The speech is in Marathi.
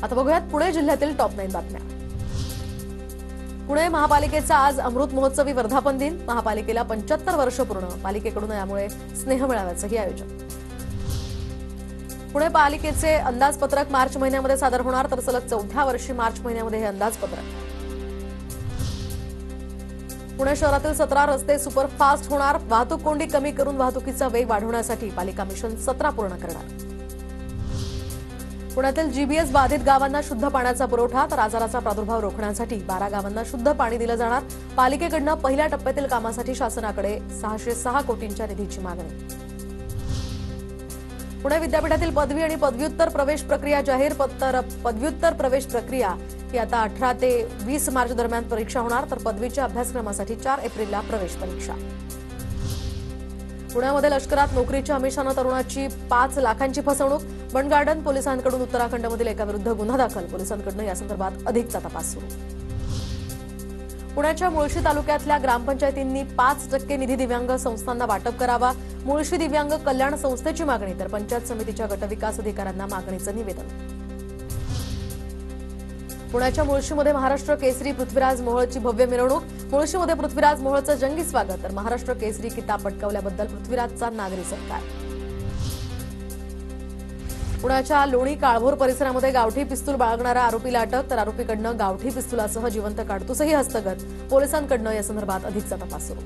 आता बघूयात पुणे जिल्ह्यातील टॉप 9 बातम्या। पुणे महापालिकेचा आज अमृत महोत्सवी वर्धापन दिन। महापालिकेला 75 वर्ष पूर्ण। पालिकेकडून यामुळे स्नेह मेळाव्याचंही आयोजन। पुणे पालिकेचे अंदाजपत्रक मार्च महिन्यामध्ये सादर होणार, तर सलग 4थ्या वर्षी मार्च महिन्यामध्ये हे अंदाजपत्रक। पुणे शहरातील 17 रस्ते सुपरफास्ट होणार। वाहतूक कोंडी कमी करून वाहतुकीचा वेग वाढवण्यासाठी पालिका मिशन 17 पूर्ण करणार। पुण्यातील जीबीएस बाधित गावांना शुद्ध पाण्याचा पुरवठा, तर आजाराचा प्रादुर्भाव रोखण्यासाठी 12 गावांना शुद्ध पाणी दिलं जाणार। पालिकेकडून पहिल्या टप्प्यातील कामासाठी शासनाकडे 606 कोटींच्या निधीची मागणी। पुणे विद्यापीठातील पदवी आणि पदव्युत्तर प्रवेश प्रक्रिया जाहीर। पदव्युत्तर प्रवेश प्रक्रिया ही आता 18 ते 20 मार्च दरम्यान परीक्षा होणार, तर पदवीच्या अभ्यासक्रमासाठी 4 एप्रिलला प्रवेश परीक्षा। पुण्यामध्ये लष्करात नोकरीच्या आमिषानं तरुणाची 5 लाखांची फसवणूक। बंड गार्डन पोलिसांकडून उत्तराखंडमधील एकाविरुद्ध गुन्हा दाखल। पोलिसांकडून या संदर्भात अधिकचा तपास सुरू। पुण्याच्या मुळशी तालुक्यातल्या ग्रामपंचायतींनी 5% निधी दिव्यांग संस्थांना वाटप करावा। मुळशी दिव्यांग कल्याण संस्थेची मागणी, तर पंचायत समितीच्या गटविकास अधिकाऱ्यांना मागणीचं निवेदन। पुण्याच्या मुळशीमध्ये महाराष्ट्र केसरी पृथ्वीराज मोहोळची भव्य मिरवणूक। मुळशीमध्ये पृथ्वीराज मोहोळचं जंगी स्वागत, तर महाराष्ट्र केसरी किताब पटकावल्याबद्दल पृथ्वीराजचा नागरी सत्कार। पुण्याच्या लोणी काळभोर परिसरामध्ये गावठी पिस्तूल बाळगणारा आरोपीला अटक, तर आरोपीकडनं गावठी पिस्तुलासह जिवंत काडतूसही हस्तगत। पोलिसांकडनं या संदर्भात अधिकचा तपास सुरू।